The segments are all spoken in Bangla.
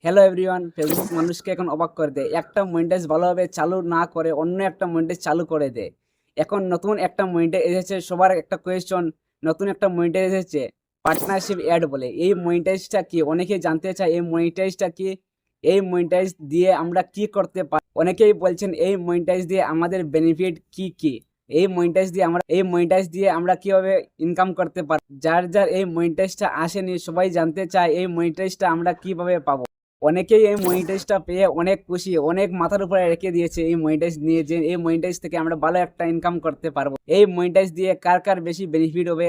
হ্যালো এভরিওয়ান, ফেসবুক মানুষকে এখন অবাক করে দেয়। একটা মনিটাইজ ভালোভাবে চালু না করে অন্য একটা মনিটাইজ চালু করে দেয়। এখন নতুন একটা মনিটাইজ এসেছে, সবার একটা কোয়েশ্চন, নতুন একটা মনিটাইজ এসেছে পার্টনারশিপ অ্যাড বলে। এই মনিটাইজটা কি? অনেকেই জানতে চায় এই মনিটাইজটা কি, এই মনিটাইজ দিয়ে আমরা কি করতে পারি। অনেকেই বলছেন এই মনিটাইজ দিয়ে আমাদের বেনিফিট কি কি, এই মনিটাইজ দিয়ে আমরা কিভাবে ইনকাম করতে পারি। যার যার এই মনিটাইজটা আসেনি সবাই জানতে চায় এই মনিটাইজটা আমরা কিভাবে পাবো। অনেকেই এই মনিটাইজটা পেয়ে অনেক খুশি, অনেক মাথার উপরে রেখে দিয়েছে এই মনিটাইজ নিয়ে, যে এই মনিটাইজ থেকে আমরা ভালো একটা ইনকাম করতে পারবো। এই মনিটাইজ দিয়ে কার কার বেশি বেনিফিট হবে,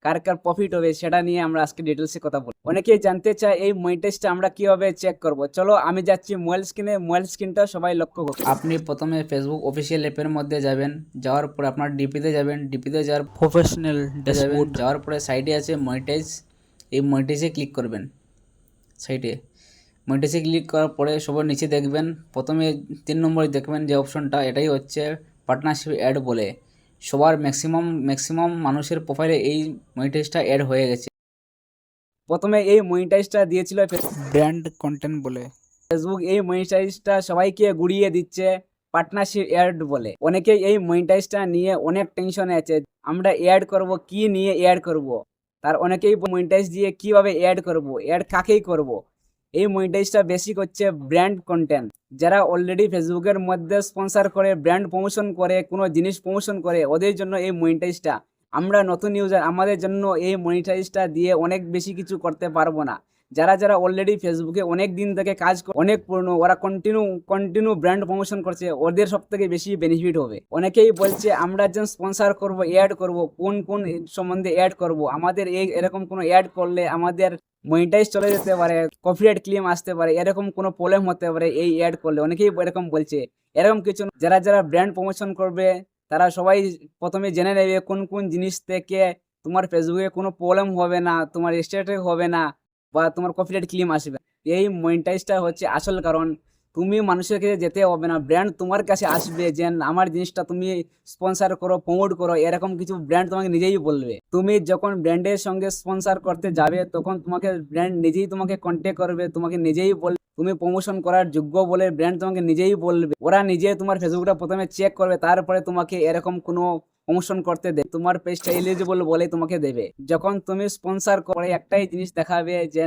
কার কার প্রফিট হবে, সেটা নিয়ে আমরা আজকে ডিটেলসে কথা বলবো। অনেকেই জানতে চায় এই মনিটাইজটা আমরা কিভাবে চেক করব। চলো আমি যাচ্ছি মোবাইল স্ক্রিনে, মোবাইল স্ক্রিনটা সবাই লক্ষ্য করো। আপনি প্রথমে ফেসবুক অফিসিয়াল অ্যাপের মধ্যে যাবেন, যাওয়ার পরে আপনার ডিপিতে যাবেন, ডিপিতে যাওয়ার প্রফেশনাল যাবেন, ড্যাশবোর্ড। যাওয়ার পরে সাইডে আছে মনিটাইজ, এই মনিটাইজে ক্লিক করবেন। সাইডে মনিটাইজে ক্লিক করার পরে সবার নিচে দেখবেন, প্রথমে 3 নম্বরে দেখবেন যে অপশনটা, এটাই হচ্ছে পার্টনারশিপ অ্যাড বলে। সবার ম্যাক্সিমাম মানুষের প্রোফাইলে এই মনিটাইজটা অ্যাড হয়ে গেছে। প্রথমে এই মনিটাইজটা দিয়েছিল ব্র্যান্ড কন্টেন্ট বলে। ফেসবুক, এই মনিটাইজটা সবাইকে গুড়িয়ে দিচ্ছে পার্টনারশিপ অ্যাড বলে। অনেকেই এই মনিটাইজটা নিয়ে অনেক টেনশনে আছে, আমরা অ্যাড করব, কি নিয়ে অ্যাড করব। তার অনেকেই মনিটাইজ দিয়ে কিভাবে অ্যাড করব, অ্যাড কাকেই করব। এই মনিটাইজটা বেসিক হচ্ছে ব্র্যান্ড কন্টেন্ট। যারা অলরেডি ফেসবুকের মধ্যে স্পন্সর করে, ব্র্যান্ড প্রমোশন করে, কোনো জিনিস প্রমোশন করে, ওদের জন্য এই মনিটাইজটা। আমরা নতুন ইউজার, আমাদের জন্য এই মনিটাইজটা দিয়ে অনেক বেশি কিছু করতে পারবো না। যারা যারা অলরেডি ফেসবুকে অনেক দিন থেকে কাজ অনেক পুরনো, ওরা কন্টিনিউ ব্র্যান্ড প্রমোশন করছে, ওদের সব থেকে বেশি বেনিফিট হবে। অনেকেই বলছে আমরা যেন স্পন্সর করব, অ্যাড করব, কোন কোন সম্বন্ধে অ্যাড করব, আমাদের এই এরকম কোনো অ্যাড করলে আমাদের মনিটাইজ চলে যেতে পারে, কপিরাইট ক্লেম আসতে পারে, এরকম কোনো প্রবলেম হতে পারে এই অ্যাড করলে। অনেকেই এরকম বলছে। এরকম কিছু না। যারা যারা ব্র্যান্ড প্রমোশন করবে তারা সবাই প্রথমে জেনে নেবে কোন কোন জিনিস থেকে তোমার ফেসবুকে কোনো প্রবলেম হবে না, তোমার স্ট্যাটাস হবে না, বা তোমার কপিরাইট ক্লেম আসবে। এই মনিটাইজটা হচ্ছে আসল কারণ। তুমি মানুষের কাছে যেতে হবে না, ব্র্যান্ড তোমার কাছে আসবে যে আমার জিনিসটা তুমি স্পন্সর করো, প্রমোট করো, এরকম কিছু ব্র্যান্ড তোমাকে নিজেই বলবে। তুমি যখন ব্র্যান্ডের সঙ্গে স্পন্সর করতে যাবে তখন তোমাকে ব্র্যান্ড নিজেই তোমাকে কন্ট্যাক্ট করবে, তোমাকে নিজেই বলবে তুমি প্রমোশন করার যোগ্য বলে। ব্র্যান্ড তোমাকে নিজেই বলবে, ওরা নিজে তোমার ফেসবুকটা প্রথমে চেক করবে, তারপরে তোমাকে এরকম কোনো প্রমোশন করতে দেবে, তোমার পেজটা এলিজিবল বলে তোমাকে দেবে। যখন তুমি স্পন্সর করে একটাই জিনিস দেখাবে যে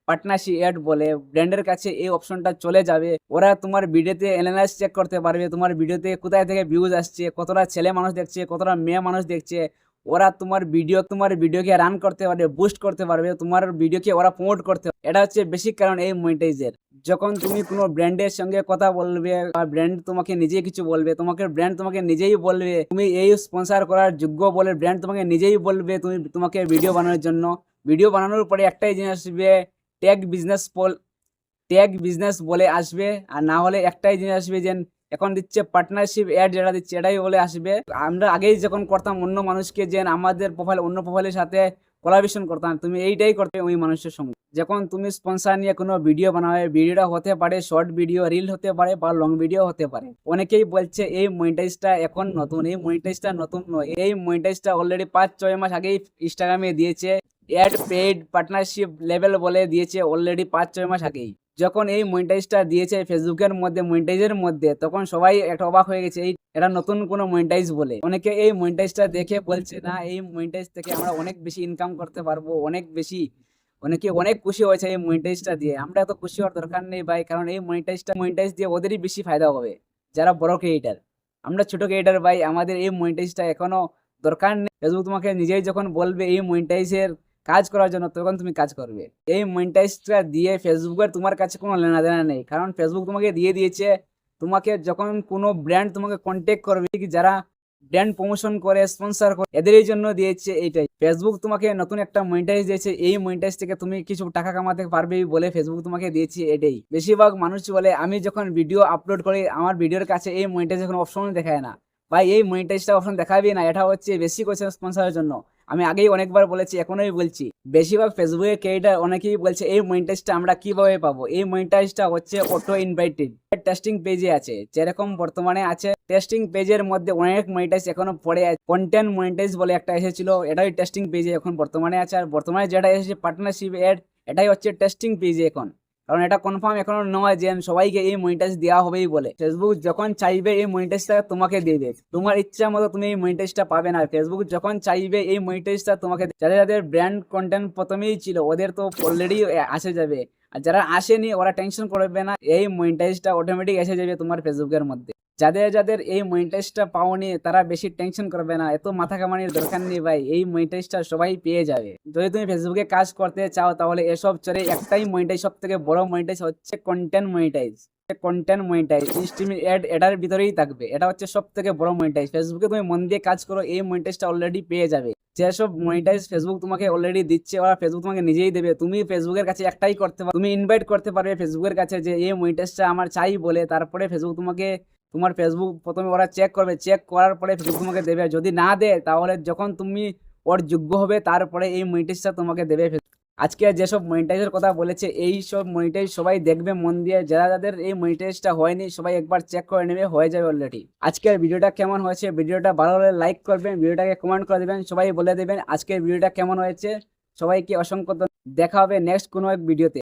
পার্টনারশিপ অ্যাড বলে, ব্র্যান্ডের কাছে এই অপশনটা চলে যাবে। ওরা তোমার ভিডিওতে অ্যানালাইজ চেক করতে পারবে, তোমার ভিডিওতে কোথায় থেকে ভিউজ আসছে, কতটা ছেলে মানুষ দেখছে, কতটা মেয়ে মানুষ দেখছে। ওরা তোমার ভিডিওকে রান করতে পারবে, বুস্ট করতে পারবে, তোমার ভিডিওকে ওরা প্রমোট করতে পারবে। এটা হচ্ছে বেসিক কারণ এই মনিটাইজের। যখন তুমি কোনো ব্র্যান্ডের সঙ্গে কথা বলবে, ব্র্যান্ড তোমাকে নিজেই কিছু বলবে, ব্র্যান্ড তোমাকে নিজেই বলবে তুমি এই স্পন্সর করার যোগ্য বলে, ব্র্যান্ড তোমাকে নিজেই বলবে তোমাকে ভিডিও বানানোর জন্য। ভিডিও বানানোর পরে একটাই জিনিস আসবে, ট্যাগ বিজনেস ট্যাগ বিজনেস বলে আসবে। আর না হলে একটাই জিনিস আসবে যে এখন দিচ্ছে পার্টনারশিপ অ্যাড, যেটা দিচ্ছে এটাই বলে আসবে। আমরা আগেই যখন করতাম অন্য মানুষকে যে আমাদের প্রোফাইল অন্য প্রোফাইলের সাথে কোলাবরেশন করতাম, তুমি এইটাই করতে ওই মানুষের সঙ্গে। যখন তুমি স্পন্সর নিয়ে কোনো ভিডিও বানাবে, ভিডিওটা হতে পারে শর্ট ভিডিও, রিল হতে পারে, বা লং ভিডিও হতে পারে। অনেকেই বলছে এই মনিটাইজটা এখন নতুন, এই মনিটাইজটা নতুন নয়, এই মনিটাইজটা অলরেডি 5-6 মাস আগেই ইনস্টাগ্রামে দিয়েছে। অ্যাড পেইড পার্টনারশিপ লেভেল বলে দিয়েছে অলরেডি 5-6 মাস আগেই। যখন এই মনিটাইজটা দিয়েছে ফেসবুকের মধ্যে, মনিটাইজের মধ্যে, তখন সবাই একটা অবাক হয়ে গেছে, এটা নতুন কোনো মনিটাইজ বলে। অনেকে এই মনিটাইজটা দেখে বলছে না এই মনিটাইজ থেকে আমরা অনেক বেশি ইনকাম করতে পারবো, অনেক বেশি। অনেকে অনেক খুশি হয়েছে এই মনিটাইজটা দিয়ে। আমরা এত খুশি হওয়ার দরকার নেই ভাই, কারণ এই মনিটাইজ দিয়ে ওদেরই বেশি ফায়দা হবে যারা বড় ক্রিয়েটার। আমরা ছোট ক্রিয়েটার ভাই, আমাদের এই মনিটাইজটা এখনো দরকার নেই। ফেসবুক তোমাকে নিজেই যখন বলবে এই মনিটাইজের কাজ করার জন্য, তখন তুমি কাজ করবে। এই মনিটাইজটা দিয়ে ফেসবুকের তোমার কাছে কোনো লেনা দেনা নেই, কারণ ফেসবুক তোমাকে দিয়ে দিয়েছে। তোমাকে যখন কোনো ব্র্যান্ড তোমাকে কন্ট্যাক্ট করবে, কি যারা ব্র্যান্ড প্রমোশন করে, স্পন্সর করে, এদেরই জন্য দিয়েছে এইটাই। ফেসবুক তোমাকে নতুন একটা মনিটাইজ দিয়েছে, এই মনিটাইজ থেকে তুমি কিছু টাকা কামাতে পারবে বলে ফেসবুক তোমাকে দিয়েছে এটাই। বেশিরভাগ মানুষ বলে আমি যখন ভিডিও আপলোড করি আমার ভিডিওর কাছে এই মনিটাইজ কোনো অপশন দেখায় না। ভাই এই মনিটাইজটা অপশন দেখাবি না, এটা হচ্ছে বেসিক হচ্ছে স্পন্সরের জন্য। আমি আগেই অনেকবার বলেছি, এখনোই বলছি, বেশিরভাগ ফেসবুকে ক্রিয়েটার অনেকেই বলছে এই মনিটাইজটা আমরা কিভাবে পাবো। এই মনিটাইজটা হচ্ছে অটো ইনভাইটেড টেস্টিং পেজে আছে, যেরকম বর্তমানে আছে টেস্টিং পেজের মধ্যে অনেক মনিটাইজ এখনো পড়ে আছে। কন্টেন্ট মনিটাইজ বলে একটা এসেছিল, এটাই টেস্টিং পেজে এখন বর্তমানে আছে। আর বর্তমানে যেটা এসেছে পার্টনারশিপ এড, এটাই হচ্ছে টেস্টিং পেজে এখন। কারণ এটা কনফার্ম এখনো নয় যে সবাইকে এই মনিটাইজ দেওয়া হবেই বলে। ফেসবুক যখন চাইবে এই মনিটাইজটা তোমাকে দেবে, তোমার ইচ্ছা মতো তুমি এই মনিটাইজটা পাবে না। ফেসবুক যখন চাইবে এই মনিটাইজটা তোমাকে, যাদের যাদের ব্র্যান্ড কন্টেন্ট প্রথমেই ছিল ওদের তো অলরেডি আসে যাবে, আর যারা আসেনি ওরা টেনশন করবে না, এই মনিটাইজটা অটোমেটিক এসে যাবে তোমার ফেসবুকের মধ্যে। যাদের যাদের এই মনিটাইজটা পাওনি তারা বেশি টেনশন করবে না, এত মাথা কামানির দরকার নেই ভাই, এই মনিটাইজটা সবাই পেয়ে যাবে। যদি তুমি ফেসবুকে কাজ করতে চাও তাহলে এসব চলে একটাই মনিটাইজ, সব থেকে বড় মনিটাইজ হচ্ছে content monetize. Content monetize streaming এটার ভিতরেই থাকবে, এটা হচ্ছে সব থেকে বড় মনিটাইজ। ফেসবুকে তুমি মন দিয়ে কাজ করো, এই মনিটাইজটা অলরেডি পেয়ে যাবে। যেসব মনিটাইজ ফেসবুক তোমাকে অলরেডি দিচ্ছে ওরা ফেসবুক তোমাকে নিজেই দেবে। তুমি ফেসবুকের কাছে একটাই করতে পারো, তুমি ইনভাইট করতে পারবে ফেসবুকের কাছে যে এই মনিটাইজটা আমার চাই বলে, তারপরে ফেসবুক তোমাকে, তোমার ফেসবুক প্রথমে ওরা চেক করবে, চেক করার পরে ফেসবুক তোমাকে দেবে। যদি না দেয় তাহলে যখন তুমি ওর যোগ্য হবে তারপরে এই মনিটাইজটা তোমাকে দেবে। আজকে যেসব মনিটাইজের কথা বলেছে এই সব মনিটাইজ সবাই দেখবে মন দিয়ে, যারা যাদের এই মনিটাইজটা হয়নি সবাই একবার চেক করে নেবে, হয়ে যাবে অলরেডি। আজকের ভিডিওটা কেমন হয়েছে, ভিডিওটা ভালো হলে লাইক করবেন, ভিডিওটাকে কমেন্ট করে দেবেন, সবাই বলে দেবেন আজকের ভিডিওটা কেমন হয়েছে। সবাইকে অসংখ্য দেখা হবে নেক্সট কোনো এক ভিডিওতে।